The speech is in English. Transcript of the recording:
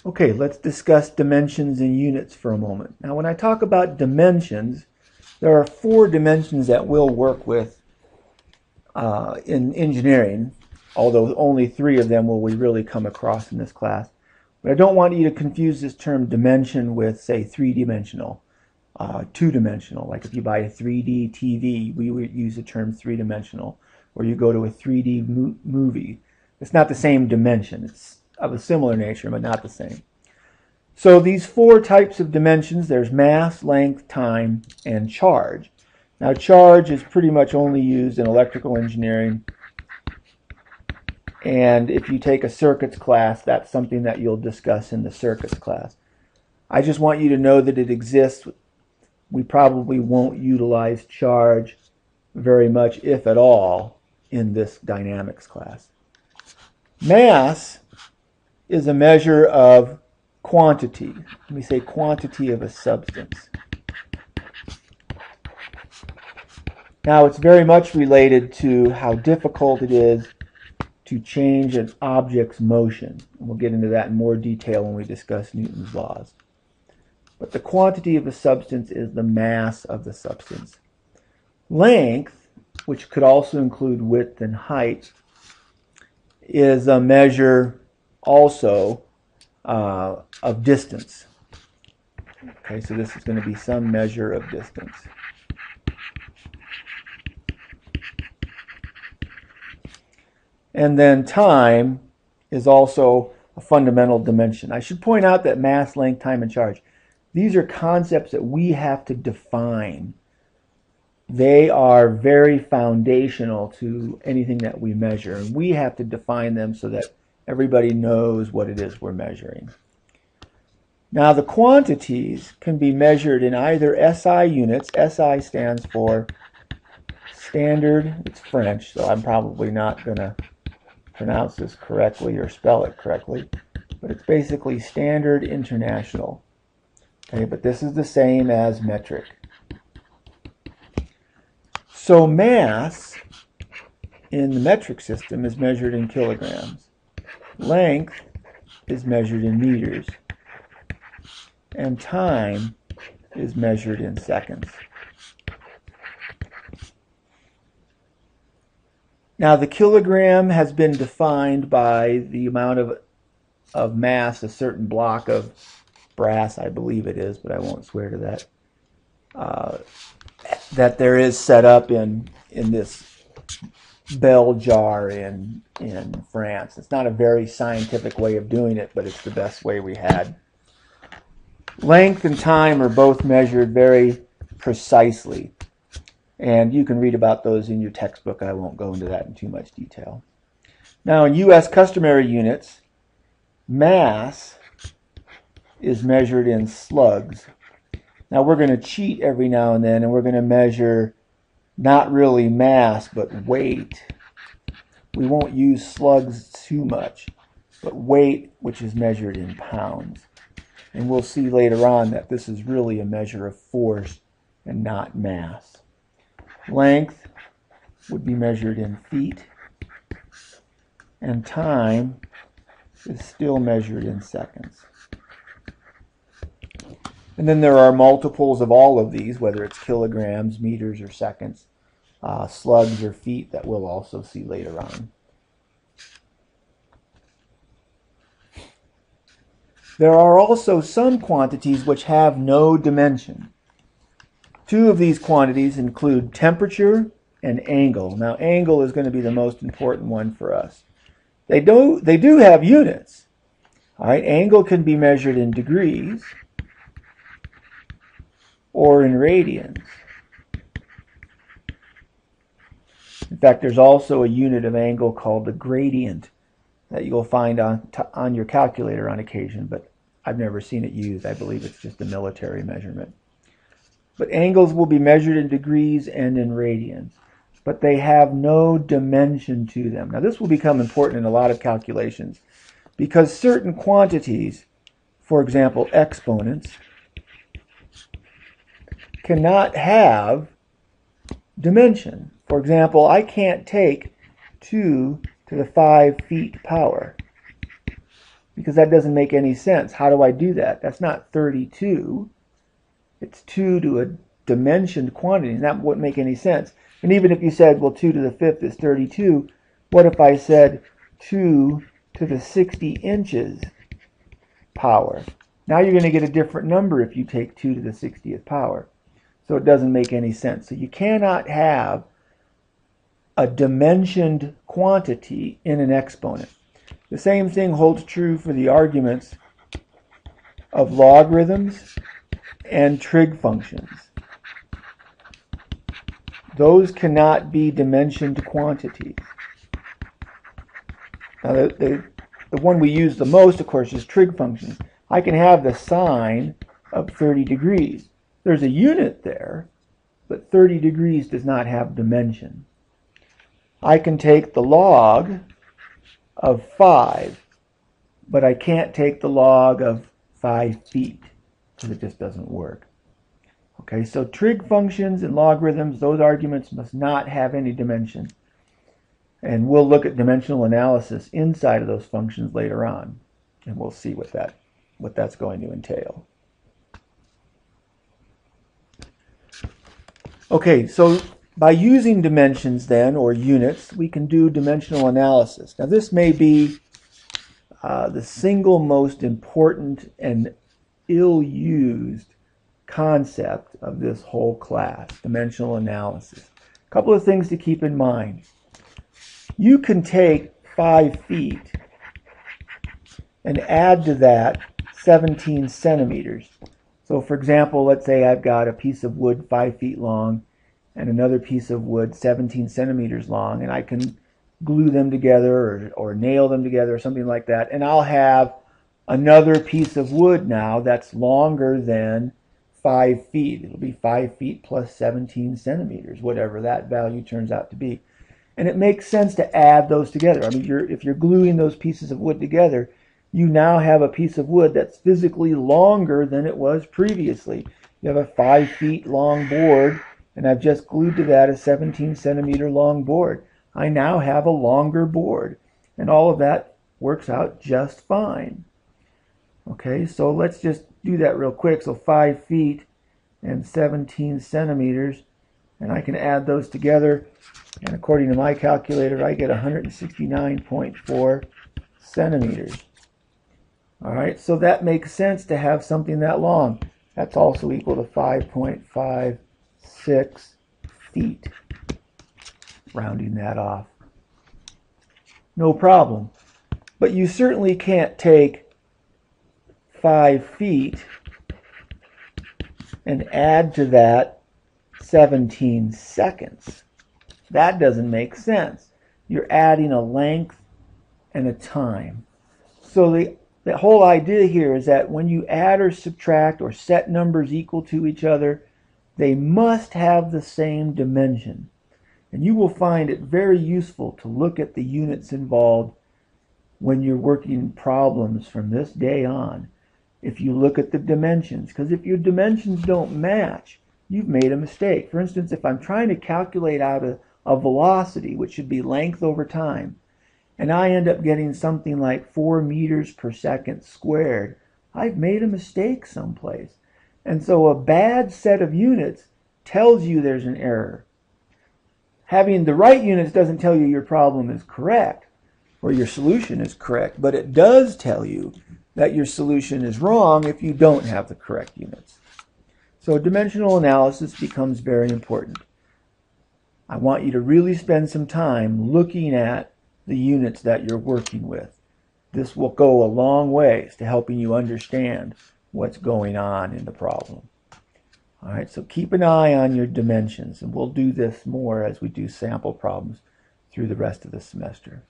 Okay, let's discuss dimensions and units for a moment. Now, when I talk about dimensions, there are 4 dimensions that we'll work with in engineering, although only 3 of them will we really come across in this class. But I don't want you to confuse this term dimension with, say, 3-dimensional, 2-dimensional. Like if you buy a 3D TV, we would use the term 3-dimensional. Or you go to a 3D movie. It's not the same dimension. It's of a similar nature, but not the same. So these 4 types of dimensions, there's mass, length, time, and charge. Now charge is pretty much only used in electrical engineering, and if you take a circuits class, that's something that you'll discuss in the circuits class. I just want you to know that it exists. We probably won't utilize charge very much, if at all, in this dynamics class. Mass is a measure of quantity. Let me say quantity of a substance. Now, it's very much related to how difficult it is to change an object's motion. And we'll get into that in more detail when we discuss Newton's laws. But the quantity of a substance is the mass of the substance. Length, which could also include width and height, is a measure also of distance. Okay, so this is going to be some measure of distance. And then time is also a fundamental dimension. I should point out that mass, length, time, and charge, these are concepts that we have to define. They are very foundational to anything that we measure, and we have to define them so that everybody knows what it is we're measuring. Now, the quantities can be measured in either SI units. SI stands for standard. It's French, so I'm probably not going to pronounce this correctly or spell it correctly, but it's basically standard international. Okay, but this is the same as metric. So mass in the metric system is measured in kilograms. Length is measured in meters. And time is measured in seconds. Now, the kilogram has been defined by the amount of mass, a certain block of brass, I believe it is, but I won't swear to that, that there is set up in this bell jar in France. It's not a very scientific way of doing it, but it's the best way we had. Length and time are both measured very precisely. And you can read about those in your textbook. I won't go into that in too much detail. Now, in U.S. customary units, mass is measured in slugs. Now, we're going to cheat every now and then, and we're going to measure not really mass, but weight. We won't use slugs too much, but weight, which is measured in pounds. And we'll see later on that this is really a measure of force and not mass. Length would be measured in feet, and time is still measured in seconds. And then there are multiples of all of these, whether it's kilograms, meters, or seconds, slugs or feet, that we'll also see later on. There are also some quantities which have no dimension. 2 of these quantities include temperature and angle. Now, angle is going to be the most important one for us. They do have units. All right, angle can be measured in degrees or in radians. In fact, there's also a unit of angle called the gradient that you'll find on your calculator on occasion, but I've never seen it used. I believe it's just a military measurement. But angles will be measured in degrees and in radians, but they have no dimension to them. Now, this will become important in a lot of calculations because certain quantities, for example, exponents, cannot have dimension. For example, I can't take 2 to the 5 feet power. because that doesn't make any sense. How do I do that? That's not 32. It's 2 to a dimensioned quantity, and that wouldn't make any sense. And even if you said, well, 2 to the 5th is 32, what if I said 2 to the 60 inches power? Now you're going to get a different number if you take 2 to the 60th power. So it doesn't make any sense. So you cannot have a dimensioned quantity in an exponent. The same thing holds true for the arguments of logarithms and trig functions. Those cannot be dimensioned quantities. Now the one we use the most, of course, is trig functions. I can have the sine of 30 degrees. There's a unit there, but 30 degrees does not have dimension. I can take the log of 5, but I can't take the log of 5 feet, because it just doesn't work. Okay, so trig functions and logarithms, those arguments must not have any dimension. And we'll look at dimensional analysis inside of those functions later on, and we'll see what that's going to entail. Okay, so by using dimensions then, or units, we can do dimensional analysis. Now this may be the single most important and ill-used concept of this whole class, dimensional analysis. A couple of things to keep in mind. You can take 5 feet and add to that 17 centimeters. So for example, let's say I've got a piece of wood 5 feet long and another piece of wood 17 centimeters long, and I can glue them together or nail them together or something like that, and I'll have another piece of wood now that's longer than 5 feet. It'll be 5 feet plus 17 centimeters, whatever that value turns out to be. And it makes sense to add those together. I mean, if you're gluing those pieces of wood together, you now have a piece of wood that's physically longer than it was previously. You have a 5 feet long board, and I've just glued to that a 17 centimeter long board. I now have a longer board, and all of that works out just fine. Okay, so let's just do that real quick. So 5 feet and 17 centimeters, and I can add those together, and according to my calculator, I get 169.4 centimeters. All right, so that makes sense to have something that long. That's also equal to 5.56 feet, rounding that off. No problem. But you certainly can't take 5 feet and add to that 17 seconds. That doesn't make sense. You're adding a length and a time. So the whole idea here is that when you add or subtract or set numbers equal to each other, they must have the same dimension. And you will find it very useful to look at the units involved when you're working problems from this day on. If you look at the dimensions, because if your dimensions don't match, you've made a mistake. For instance, if I'm trying to calculate out a velocity, which should be length over time, and I end up getting something like 4 meters per second squared, I've made a mistake someplace. And so a bad set of units tells you there's an error. Having the right units doesn't tell you your problem is correct or your solution is correct, but it does tell you that your solution is wrong if you don't have the correct units. So dimensional analysis becomes very important. I want you to really spend some time looking at the units that you're working with. This will go a long ways to helping you understand what's going on in the problem. All right, so keep an eye on your dimensions, and we'll do this more as we do sample problems through the rest of the semester.